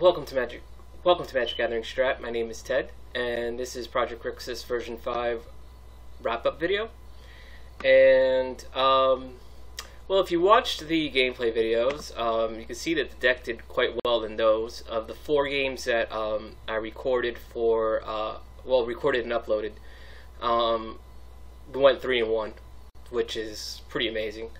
welcome to Magic Gathering Strat. My name is Ted, and this is Project Grixis version 5 wrap-up video. And well, if you watched the gameplay videos, you can see that the deck did quite well in those. Of the 4 games that I recorded for, recorded and uploaded, we went 3-1, which is pretty amazing.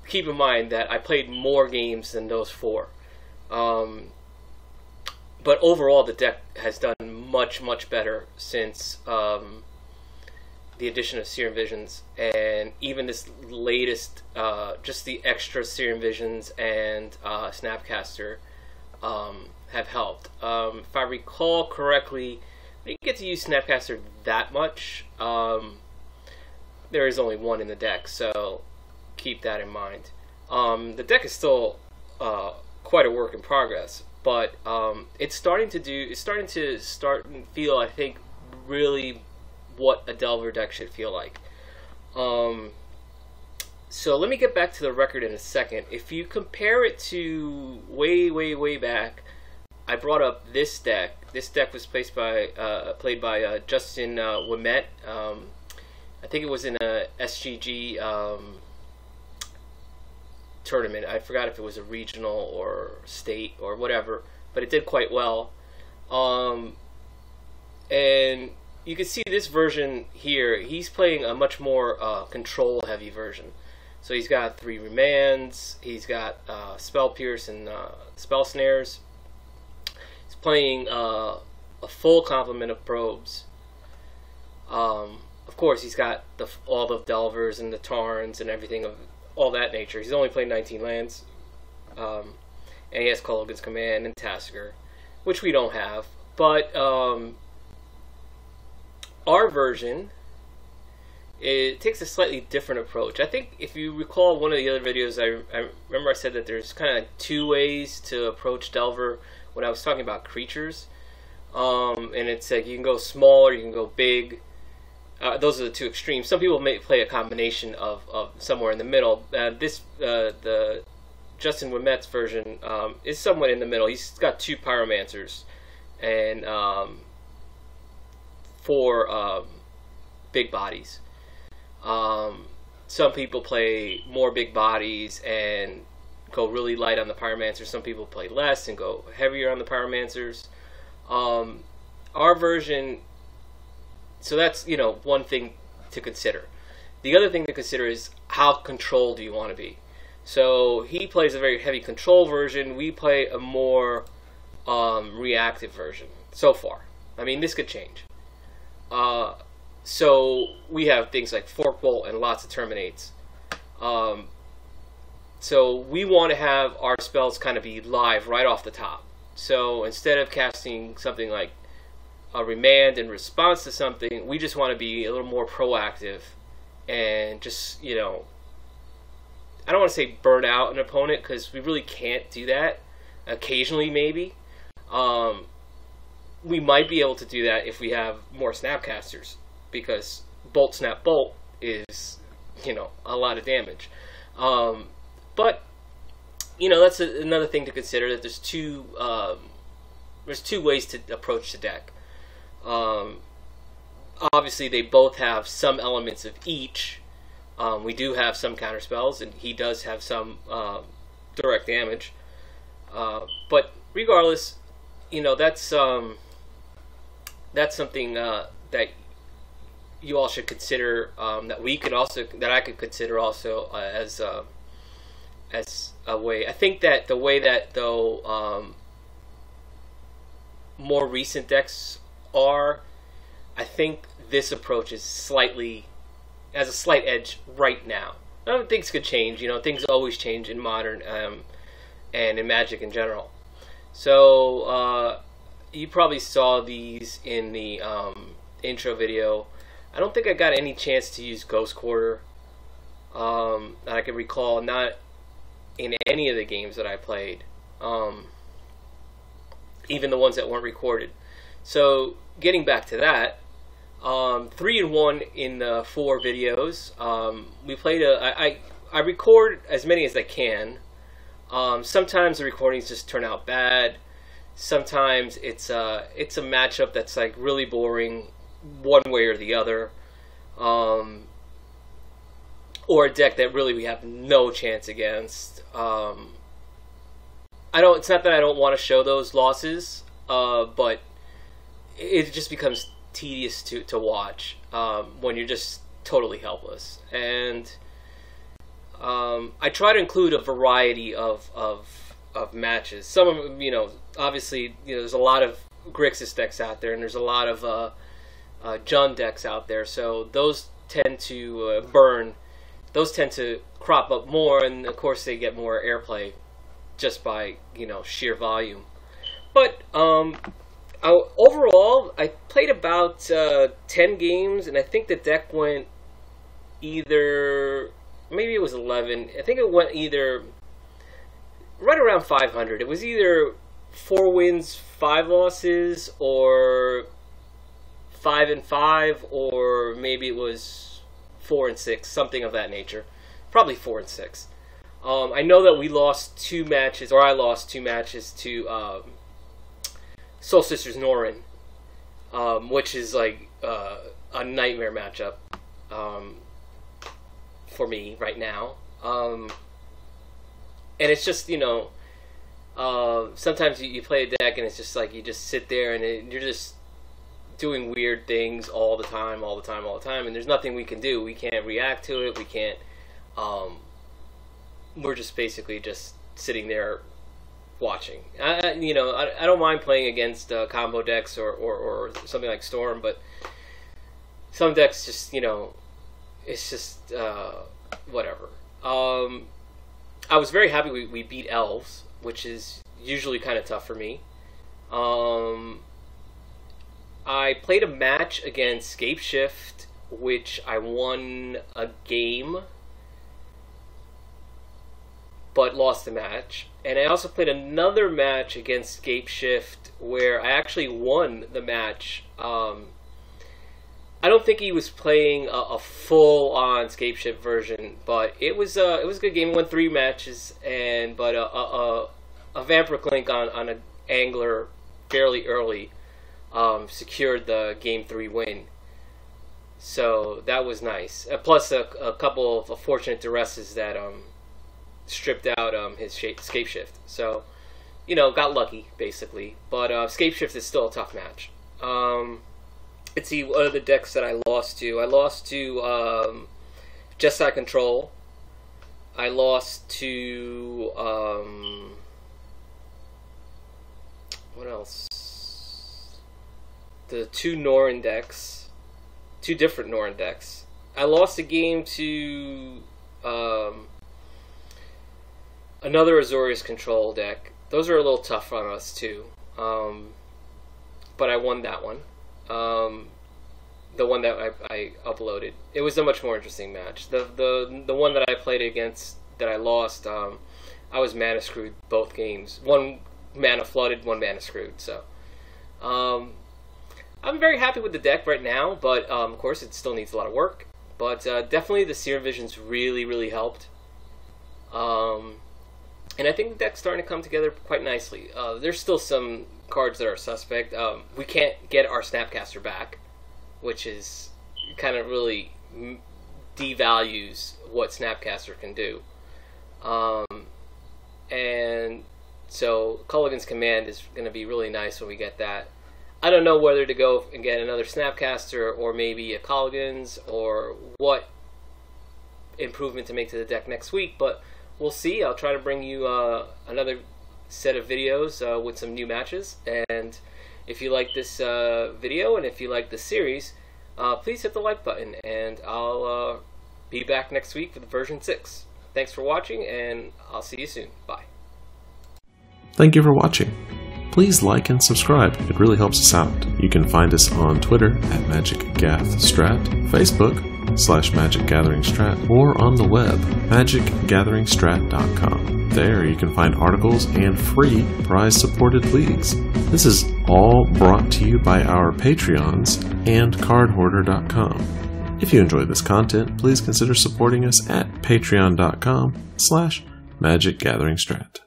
Keep in mind that I played more games than those 4. But overall, the deck has done much better since the addition of Serum Visions, and even this latest, just the extra Serum Visions and Snapcaster have helped. If I recall correctly, I didn't get to use Snapcaster that much. There is only one in the deck, so keep that in mind. The deck is still quite a work in progress, but it's starting to feel, I think, really what a Delver deck should feel like. So let me get back to the record in a second. If you compare it to way back, I brought up this deck. This deck was played by Justin Wimet. I think it was in a SGG tournament. I forgot if it was a regional or state or whatever, but it did quite well. And you can see this version here, he's playing a much more control heavy version. So he's got 3 remands, he's got Spell Pierce and Spell Snares. He's playing a full complement of probes. Of course, he's got all the Delvers and the Tarns and everything of all that nature. He's only played 19 lands, and he has Kolaghan's Command and Tasigur, which we don't have. But our version, it takes a slightly different approach. I think if you recall one of the other videos, I remember I said that there's kind of 2 ways to approach Delver when I was talking about creatures. And it's like you can go small or you can go big. Those are the 2 extremes. Some people may play a combination of somewhere in the middle. The Justin Wimet's version is somewhat in the middle. He's got 2 Pyromancers and 4 big bodies. Some people play more big bodies and go really light on the Pyromancers. Some people play less and go heavier on the Pyromancers. Our version, so that's, you know, one thing to consider. The other thing to consider is how controlled do you want to be. So he plays a very heavy control version. We play a more reactive version so far. I mean, this could change. So we have things like Fork Bolt and lots of Terminates. So we want to have our spells kind of be live right off the top. So instead of casting something like a remand in response to something, we just want to be a little more proactive and just, you know, I don't want to say burn out an opponent, because we really can't do that. Occasionally, maybe. We might be able to do that if we have more Snapcasters, because Bolt Snap Bolt is, you know, a lot of damage. But, you know, that's another thing to consider, that there's two ways to approach the deck. Obviously, they both have some elements of each. We do have some counter spells, and he does have some direct damage. But regardless, you know, that's something that you all should consider. That I could consider also as a way. I think that the way that more recent decks are, I think this approach is has a slight edge right now. Things could change, you know, things always change in Modern and in Magic in general. So you probably saw these in the intro video. I don't think I got any chance to use Ghost Quarter. I can recall, not in any of the games that I played, even the ones that weren't recorded. So getting back to that, 3-1 in the 4 videos. We played I record as many as I can. Sometimes the recordings just turn out bad. Sometimes it's a matchup that's like really boring, one way or the other, or a deck that really we have no chance against. It's not that I don't want to show those losses, but it just becomes tedious to watch when you're just totally helpless. And I try to include a variety of matches. Some of them, obviously, there's a lot of Grixis decks out there, and there's a lot of Jund decks out there. So those tend to burn. Those tend to crop up more, and of course they get more airplay just by sheer volume. But overall, I played about 10 games, and I think the deck went either, maybe it was 11. I think it went either right around 500. It was either 4 wins, 5 losses, or 5 and 5, or maybe it was 4 and 6, something of that nature. Probably 4 and 6. I know that we lost 2 matches, or I lost 2 matches to Soul Sisters Norin, which is like a nightmare matchup for me right now. And it's just, sometimes you play a deck and it's just like you just sit there and you're just doing weird things all the time, and there's nothing we can do. We can't react to it. We can't. We're just basically just sitting there watching. I don't mind playing against combo decks or something like Storm, but some decks just, it's just whatever. I was very happy we beat Elves, which is usually kind of tough for me. I played a match against Scapeshift, which I won a game, but lost the match. And I also played another match against Scapeshift where I actually won the match. I don't think he was playing a full-on Scapeshift version, but it was a good game. We won 3 matches, but a Vampiric Link on an Angler fairly early secured the Game 3 win. So that was nice. Plus a couple of fortunate duresses that stripped out his Scapeshift. So, got lucky, basically. But Scapeshift is still a tough match. Let's see, what are the decks that I lost to? I lost to Jeskai Control. I lost to... what else? The 2 Norin decks. 2 different Norin decks. I lost a game to... another Azorius Control deck. Those are a little tough on us too, but I won that one. The one that I uploaded. It was a much more interesting match. The one that I played against that I lost, I was mana screwed both games. 1 mana flooded, 1 mana screwed. So I'm very happy with the deck right now, but of course it still needs a lot of work. But definitely the Serum Visions really helped. And I think the deck's starting to come together quite nicely. There's still some cards that are suspect. We can't get our Snapcaster back, which is kind of really devalues what Snapcaster can do. And so Culligan's Command is going to be really nice when we get that. I don't know whether to go and get another Snapcaster or maybe a Culligan's or what improvement to make to the deck next week, but we'll see. I'll try to bring you another set of videos with some new matches. And if you like this video and if you like this series, please hit the like button. And I'll be back next week with version 6. Thanks for watching, and I'll see you soon. Bye. Thank you for watching. Please like and subscribe. It really helps us out. You can find us on Twitter at MagicGathStrat, Facebook /MagicGatheringStrat, or on the web, magicgatheringstrat.com. There you can find articles and free prize-supported leagues. This is all brought to you by our Patreons and cardhoarder.com. If you enjoy this content, please consider supporting us at patreon.com/cardhoarder. Magic Gathering Strat.